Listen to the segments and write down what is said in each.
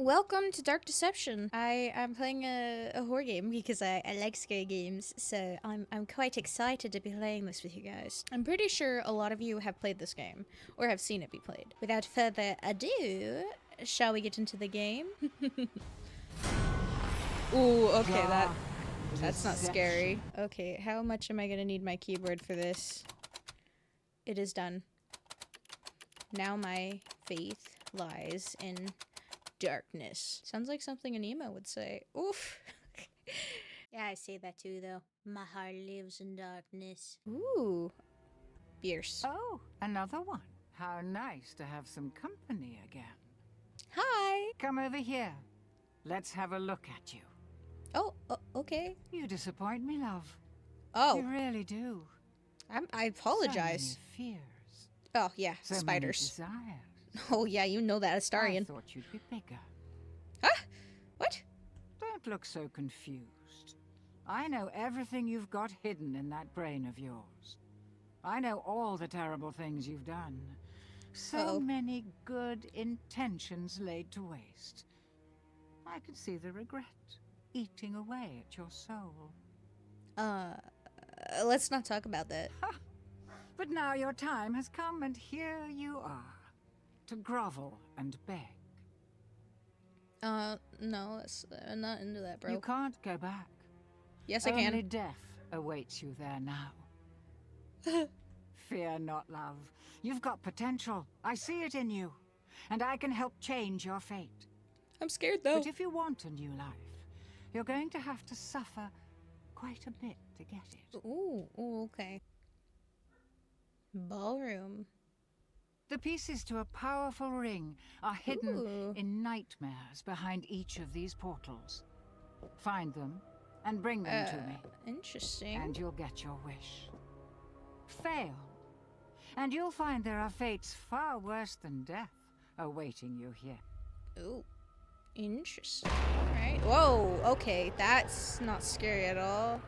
Welcome to Dark Deception. I'm playing a horror game because I like scary games, so I'm quite excited to be playing this with you guys. I'm pretty sure a lot of you have played this game, or have seen it be played. Without further ado, shall we get into the game? Ooh, okay, that's not scary. Okay, how much am I gonna need my keyboard for this? It is done. Now my faith lies in darkness. Sounds like something an emo would say. Oof. Yeah, I say that too, though. My heart lives in darkness. Ooh. Beers. Oh, another one. How nice to have some company again. Hi. Come over here. Let's have a look at you. Oh, okay. You disappoint me, love. Oh. You really do. I apologize. So many fears. Oh, yeah, So spiders. many desires. Oh, yeah, you know that, Astarian. I thought you'd be bigger. Huh? What? Don't look so confused. I know everything you've got hidden in that brain of yours. I know all the terrible things you've done. So many good intentions laid to waste. I can see the regret eating away at your soul. Let's not talk about that. But now your time has come, and here you are, to grovel and beg. No, I'm not into that, bro. You can't go back. Yes, I can. Only death awaits you there now. Fear not, love. You've got potential. I see it in you. And I can help change your fate. I'm scared, though. But if you want a new life, you're going to have to suffer quite a bit to get it. Ooh, okay. Ballroom. The pieces to a powerful ring are hidden in nightmares behind each of these portals. Find them and bring them to me. Interesting. And you'll get your wish. Fail, and you'll find there are fates far worse than death awaiting you here. Ooh, interesting. Alright. Whoa, okay, that's not scary at all.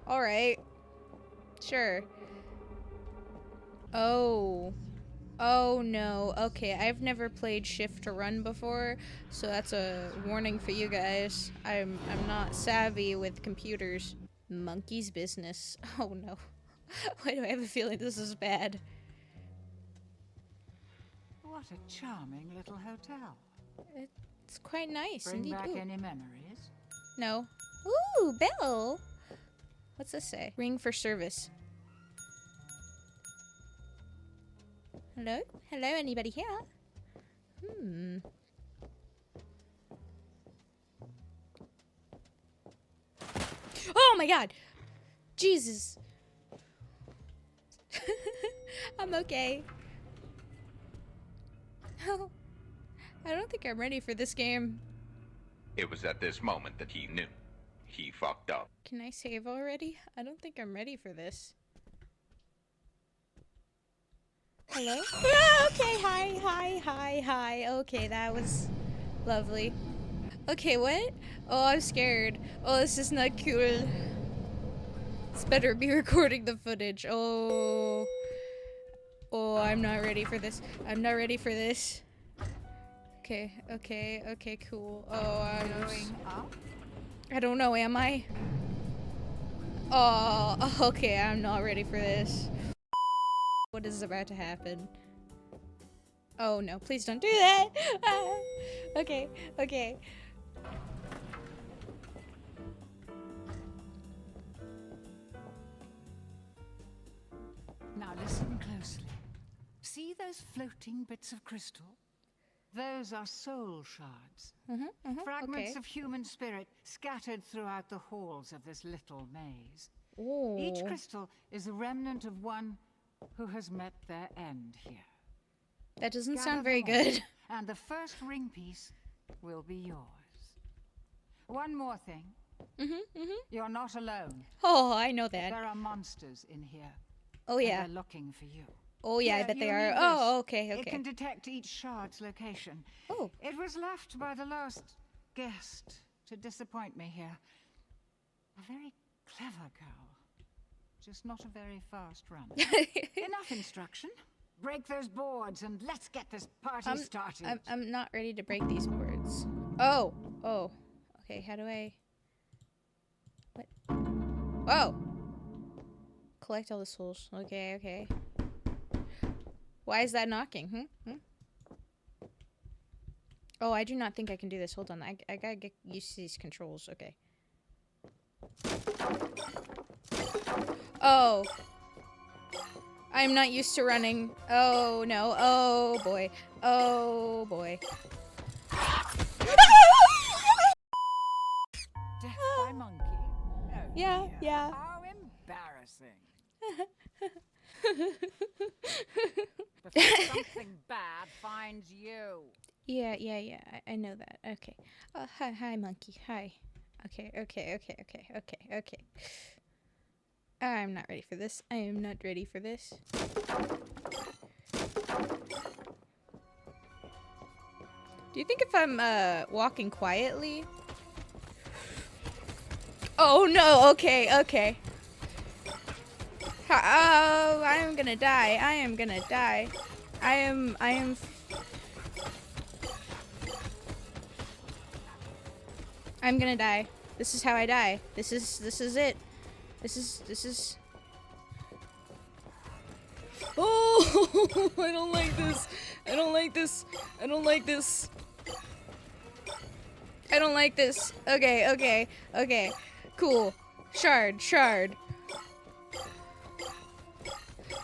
Alright. Sure. Oh. Oh no. Okay, I've never played Shift to Run before, so that's a warning for you guys. I'm not savvy with computers. Monkey's business. Oh no. Why do I have a feeling this is bad? What a charming little hotel. It's quite nice. Bring indeed. back Ooh. any memories? No. Ooh, bell. What's this say? Ring for service. Hello? Hello, anybody here? Oh my god! Jesus. I'm okay. I don't think I'm ready for this game. It was at this moment that he knew. He fucked up. Can I save already? I don't think I'm ready for this. Hello? Ah, okay, hi. Okay, that was lovely. Okay, what? Oh, I'm scared. Oh, this is not cool. It's better be recording the footage. Oh. Oh, I'm not ready for this. I'm not ready for this. Okay, cool. Oh, I don't know, am I? Oh, okay, I'm not ready for this. What is about to happen? Oh no, please don't do that! Ah, okay. Now listen closely. See those floating bits of crystal? Those are soul shards. Fragments of human spirit scattered throughout the halls of this little maze. Ooh. Each crystal is a remnant of one who has met their end here. That doesn't Gather sound very them all, good. And the first ring piece will be yours. One more thing. You're not alone. Oh, I know that. There are monsters in here. Oh yeah. And they're looking for you. Oh yeah, I Here, bet they you are. need Oh, this. okay. It can detect each shard's location. Oh. It was left by the last guest to disappoint me here. A very clever girl. Just not a very fast runner. Enough instruction. Break those boards and let's get this party started. I'm not ready to break these boards. Oh. Oh. Okay, how do I... What? Whoa! Collect all the souls. Okay, okay. Why is that knocking? Oh, I do not think I can do this. Hold on. I gotta get used to these controls. Okay. Oh. I'm not used to running. Oh, no. Oh, boy. Oh, boy. Death by monkey? Oh, Yeah, dear. yeah. How embarrassing. Before something bad finds you. Yeah. I know that. Okay. Hi, monkey. Hi. Okay. I'm not ready for this. I am not ready for this. Do you think if I'm, walking quietly? Oh, no. Okay. Oh, I am gonna die. I am... I'm gonna die. This is how I die. This is it. This is... Oh, I don't like this. I don't like this. Okay. Cool. Shard.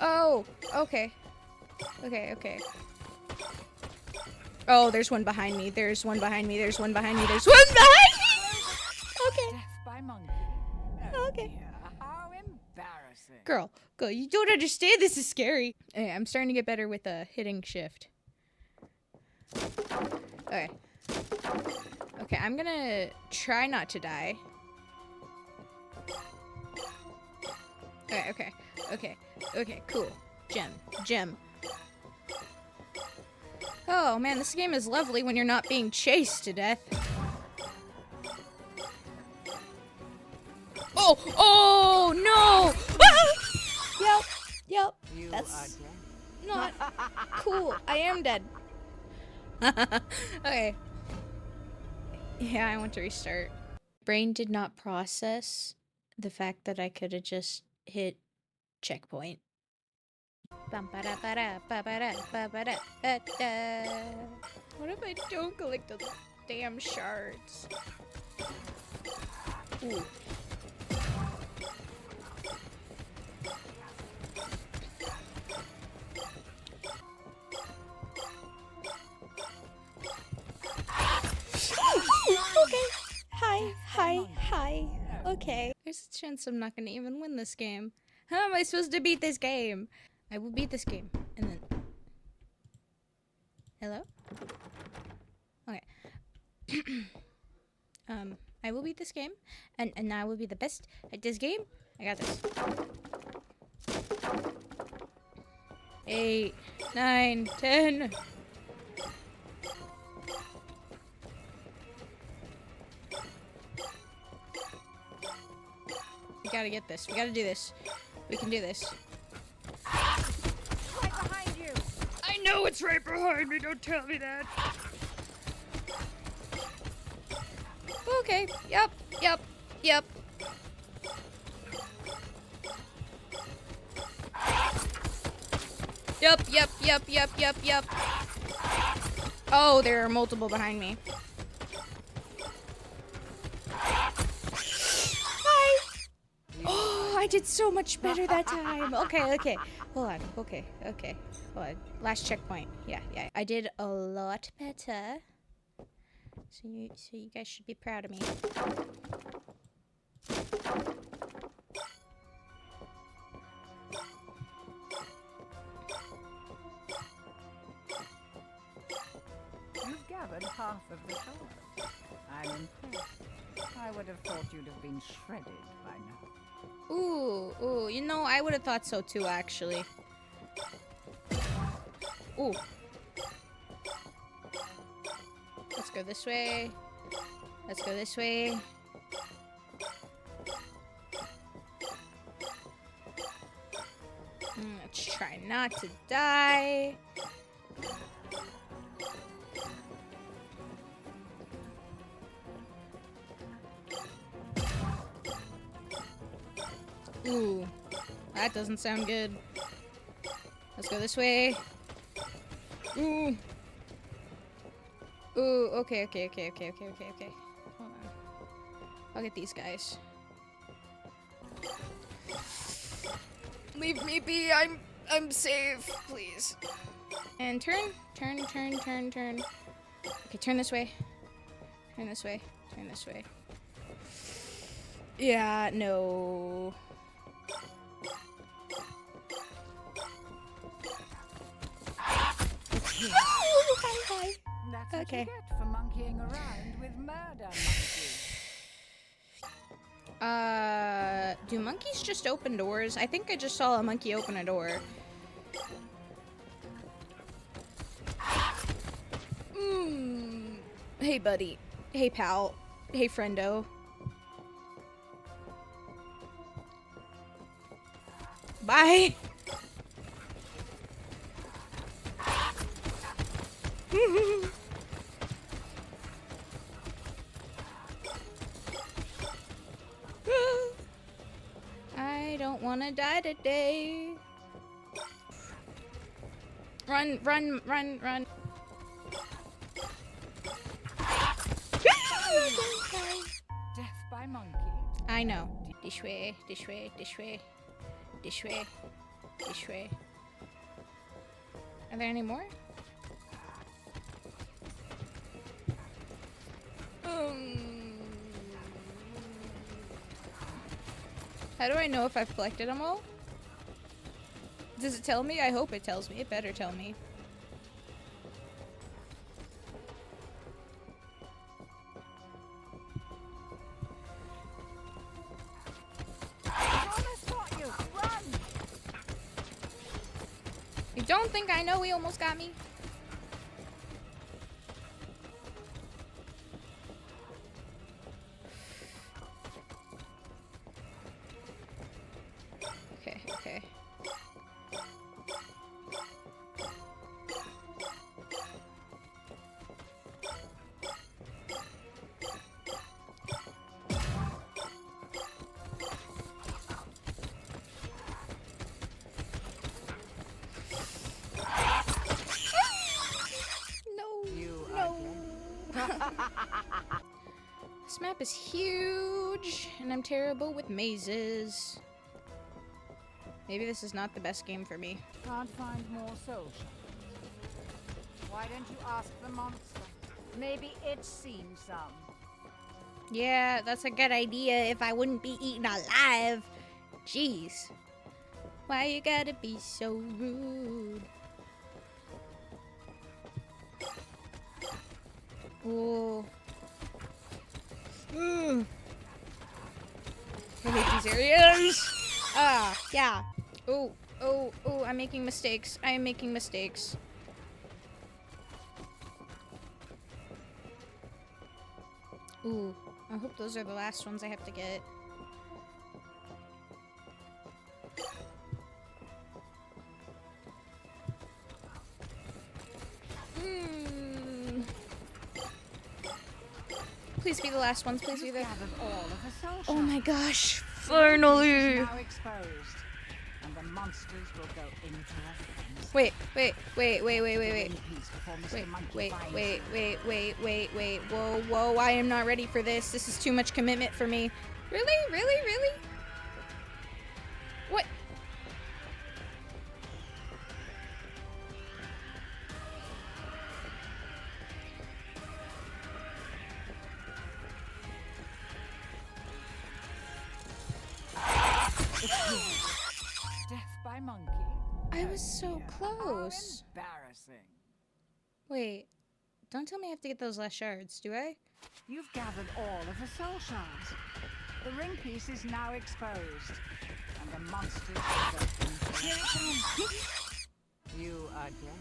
Oh, okay. Oh, there's one behind me. Okay. Death by monkey? Oh, Okay. dear. How embarrassing. Girl, you don't understand. This is scary. Okay, I'm starting to get better with hitting shift. Okay, I'm gonna try not to die. Okay, cool. Gem. Oh man, this game is lovely when you're not being chased to death. Oh no! Ah! Yep. You That's are dead. not cool. I am dead. Okay. Yeah, I want to restart. Brain did not process the fact that I could have just hit checkpoint. What if I don't collect the damn shards? Ooh. Okay. Hi. Okay. There's a chance I'm not gonna even win this game. How am I supposed to beat this game? I will beat this game. And then... Hello? Okay. I will beat this game. And I will be the best at this game. I got this. 8, 9, 10... We gotta get this. We gotta do this. We can do this. Right behind you. I know it's right behind me. Don't tell me that. Okay. Yep. Oh, there are multiple behind me. Oh, I did so much better that time. Okay. Hold on. Okay. Hold on. Last checkpoint. Yeah. I did a lot better. So you guys should be proud of me. You've gathered half of the color. I'm impressed. I would have thought you'd have been shredded by now. Ooh, you know, I would have thought so too, actually. Ooh. Let's go this way. Let's try not to die. Ooh, that doesn't sound good. Let's go this way. Ooh. Ooh, okay. Hold on. I'll get these guys. Leave me be, I'm safe, please. And turn. Okay, turn this way. Turn this way. Yeah, no. Hi. That's what Okay. you get for monkeying around with murder monkeys. Do monkeys just open doors? I think I just saw a monkey open a door. Hey, buddy. Hey, pal. Hey, friendo. Bye. I don't want to die today. Run. Death by monkey. I know. This way. Are there any more? How do I know if I've collected them all? Does it tell me? I hope it tells me. It better tell me. You don't think I know he almost got me? Okay. This map is huge, and I'm terrible with mazes. Maybe this is not the best game for me. Can't find more soul shards. Why don't you ask the monster? Maybe it's seen some. Yeah, that's a good idea if I wouldn't be eaten alive. Jeez. Why you gotta be so rude? Ooh. I hate these areas. Yeah. Oh, I'm making mistakes. I am making mistakes. Ooh, I hope those are the last ones I have to get. Please be the last ones. Please be the. Oh my gosh! Finally! Now exposed, and the monsters will go into a frenzy. Wait. Whoa, I am not ready for this. This is too much commitment for me. Really? What? Death by monkey. I was so close. How embarrassing. Wait, don't tell me I have to get those last shards, do I? You've gathered all of the soul shards. The ring piece is now exposed, and the monsters will go into Here it comes. You are dead.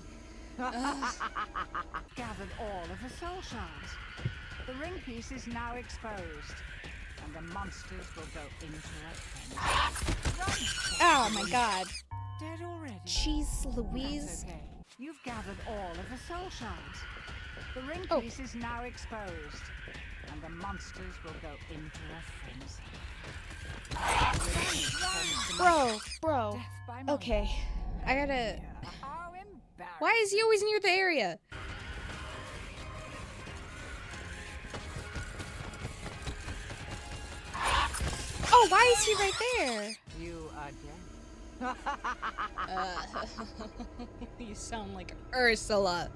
Gathered all of the soul shards. The ring piece is now exposed, and the monsters will go into a frenzy. Oh my god. Dead already? Jeez Louise. That's okay. You've gathered all of the soul shards. The ring piece is now exposed, and and the monsters will go into a frenzy. Bro. Death by monkey. Okay. I gotta... Yeah, how embarrassing. Why is he always near the area? Oh, why is he right there? You are dead. You sound like Ursula.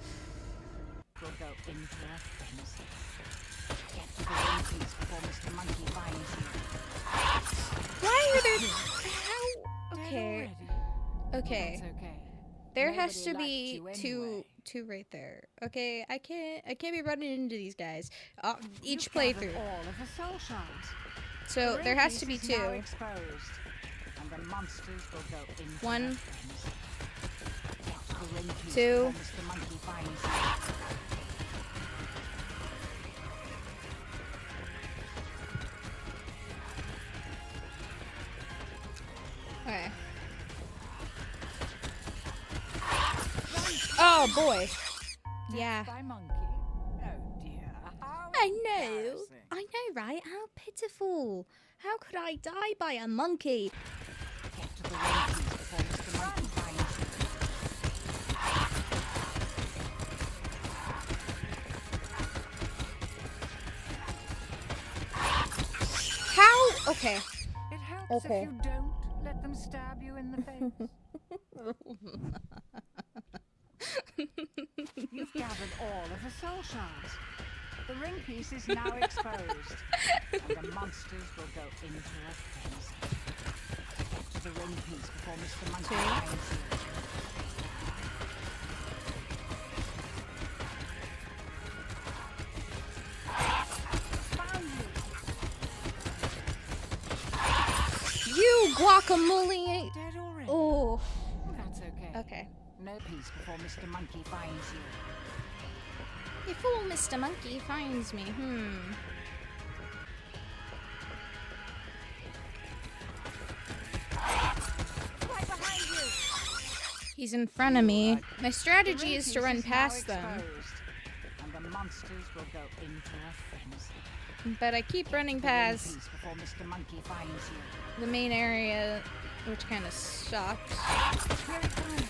Will go into a frenzy. Get to the monkeys before Mr. Monkey finds you. Why are there... How? Dead Okay. already? Okay. That's okay. There has Nobody to liked be you two anyway. right there. Okay, I can't be running into these guys. Each You've gathered playthrough. all of the soul shards. So The there ring has to be piece is now two. exposed, and the monsters will go into One. a frenzy. Get to the ring piece Two. before Mr. Monkey finds you. Okay. Oh boy. Yeah. By monkey. Oh dear. How I know. embarrassing. I know, right? How pitiful. How could I die by a monkey? Get to the ring piece before Mr. Monkey finds you. How? Okay. It helps Okay. if you don't let them stab you in the face. You've gathered all of the soul shards. The ring piece is now exposed, and the monsters will go into a frenzy. Get to the ring piece before Mr. Monkey Two. finds you. Found you. You guacamole. Dead already? Oh. That's okay. Okay. No peace before Mr. Monkey finds you. Before Mr. Monkey finds me, Right behind you. He's in front of me. My The strategy ring is to piece run now past them. exposed, and the monsters will go into a frenzy. But I keep running The ring past piece before Mr. Monkey finds you. the main area, which kind of sucks. Here it comes.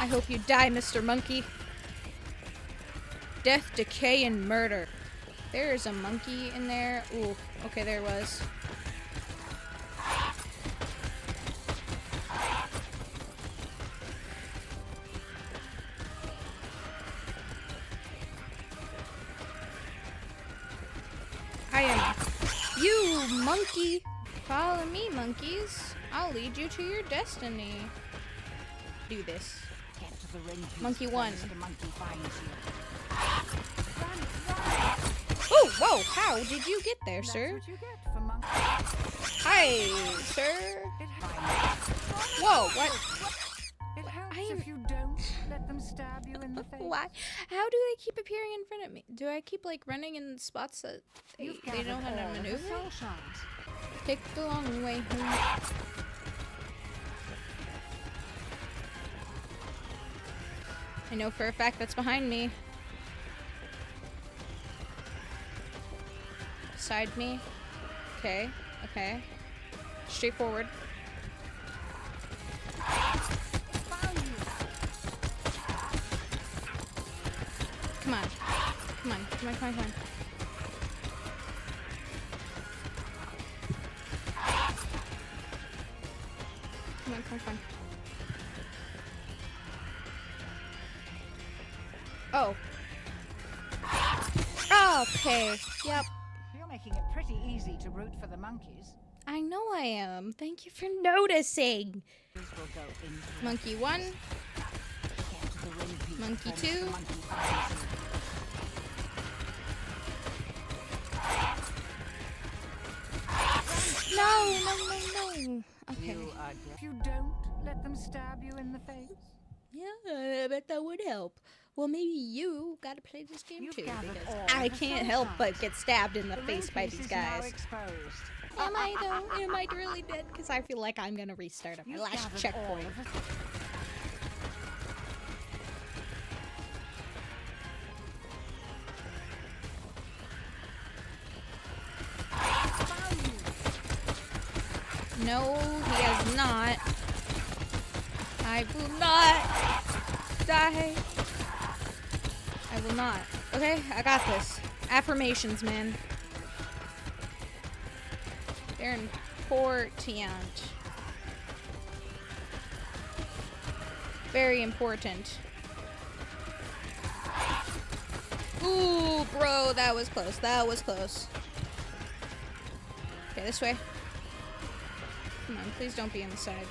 I hope you die, Mr. Monkey. Death, decay, and murder. There is a monkey in there. Ooh, okay, there was. I am. You monkey! Follow me, monkeys. I'll lead you to your destiny. Do this. Get to the ring piece Monkey before one. Mr. Monkey finds you. Oh, whoa! How did you get there, That's sir? what you get for monkey. Hi, sir. It helps. Whoa! What? It helps I am- if you don't let them stab you in the face. Why? How do they keep appearing in front of me? Do I keep like running in spots that You've they know how gathered to all of the maneuver? soul shards. Take the long way home. I know for a fact that's behind me. Beside me. Okay. Okay. Straightforward. Found you. Come on. Come on. Come on. Come on. Come on. Come on. Come on. Come on. Oh. Okay. Yep. You're making it pretty easy to root for the monkeys. I know I am. Thank you for noticing. This will go into Monkey one. Get to the ring piece Monkey before Mr. two. Monkey finds you. No. Okay. You are dead. If you don't let them stab you in the face. Yeah, I bet that would help. Well, maybe you gotta play this game You've too, gathered because all I the can't soul help but shards. get stabbed in the The ring face by piece these is now guys. exposed. Am I though? Am I really dead? Because I feel like I'm gonna restart at my You've last gathered all checkpoint. of the No, he has not. I will not die. I will not. Okay, I got this. Affirmations, man. They're important. Very important. Ooh, bro, that was close. That was close. Okay, this way. Come on, please don't be on the side.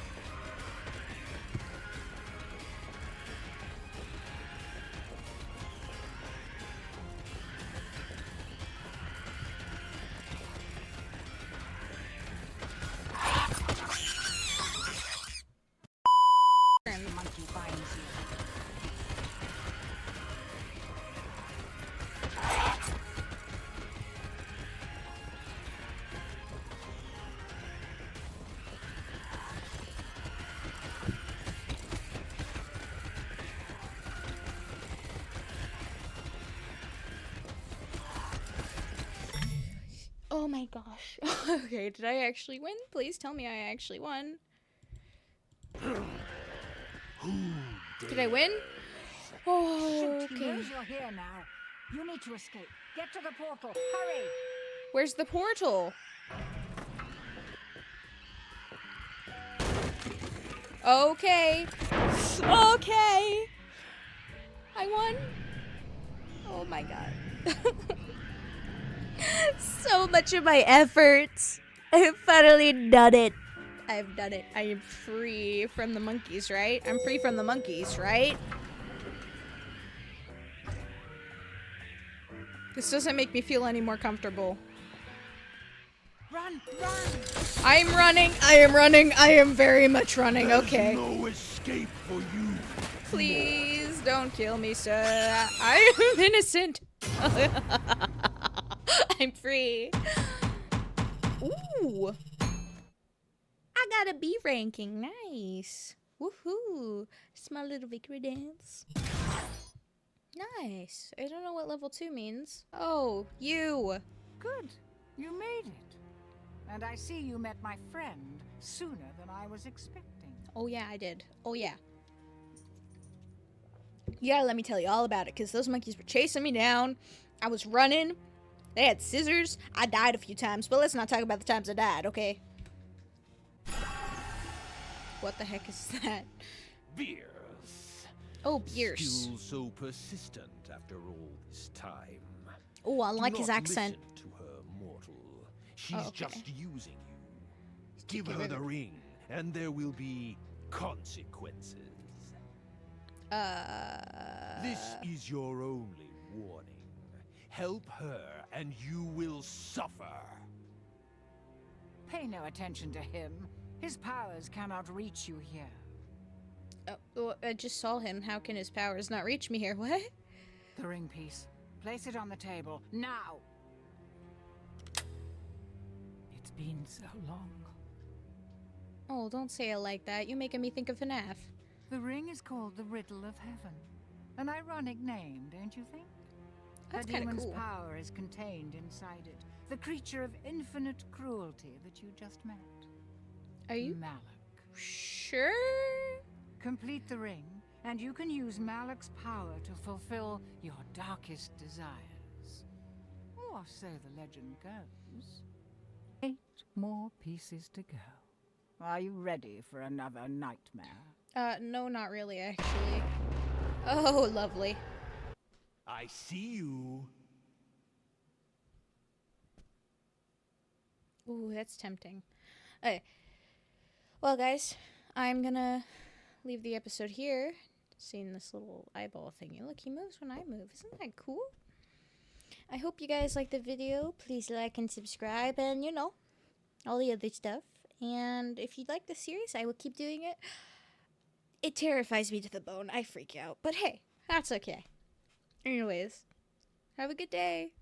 The monkey finds you. Oh my gosh. Okay, did I actually win? Please tell me I actually won. Did I win? Oh, Shoot, he okay. knows you're here now. You need to escape. Get to the portal. Hurry! Where's the portal? Okay. Okay. I won. Oh my god. So much of my efforts. I've finally done it. I've done it. I am free from the monkeys, right? I'm free from the monkeys, right? This doesn't make me feel any more comfortable. Run! Run! I'm running. I am running. I am very much running. Okay. No escape for you. Please don't kill me, sir. I am innocent. I'm free. Ooh. I got a B ranking. Nice. Woohoo. It's my little victory dance. Nice. I don't know what level 2 means. Oh, you. Good. You made it. And I see you met my friend sooner than I was expecting. Oh, yeah, I did. Oh, yeah. Yeah, let me tell you all about it, because those monkeys were chasing me down. I was running. They had scissors. I died a few times, but let's not talk about the times I died, okay? What the heck is that? Beers. Oh, Bierce. Still so persistent after all this time. Oh, I like Do his not accent. listen to her, mortal. She's Oh, okay. just using you. Give get her rid the of- ring, and there will be consequences. This is your only warning. Help her, and you will suffer. Pay no attention to him. His powers cannot reach you here. Oh, I just saw him. How can his powers not reach me here? What? The ring piece. Place it on the table. Now! It's been so long. Oh, don't say it like that. You're making me think of FNAF. The ring is called the Riddle of Heaven. An ironic name, don't you think? That's The kind of demon's cool. power is contained inside it. The creature of infinite cruelty that you just met. Are you Malak. sure? Complete the ring, and you can use Malak's power to fulfill your darkest desires. Or so the legend goes. 8 more pieces to go. Are you ready for another nightmare? No, not really, actually. Oh, lovely. I see you. Ooh, that's tempting. Okay. Well, guys, I'm gonna leave the episode here. Seeing this little eyeball thingy. Look, he moves when I move. Isn't that cool? I hope you guys liked the video. Please like and subscribe and, you know, all the other stuff. And if you like the series, I will keep doing it. It terrifies me to the bone. I freak out. But hey, that's okay. Anyways, have a good day.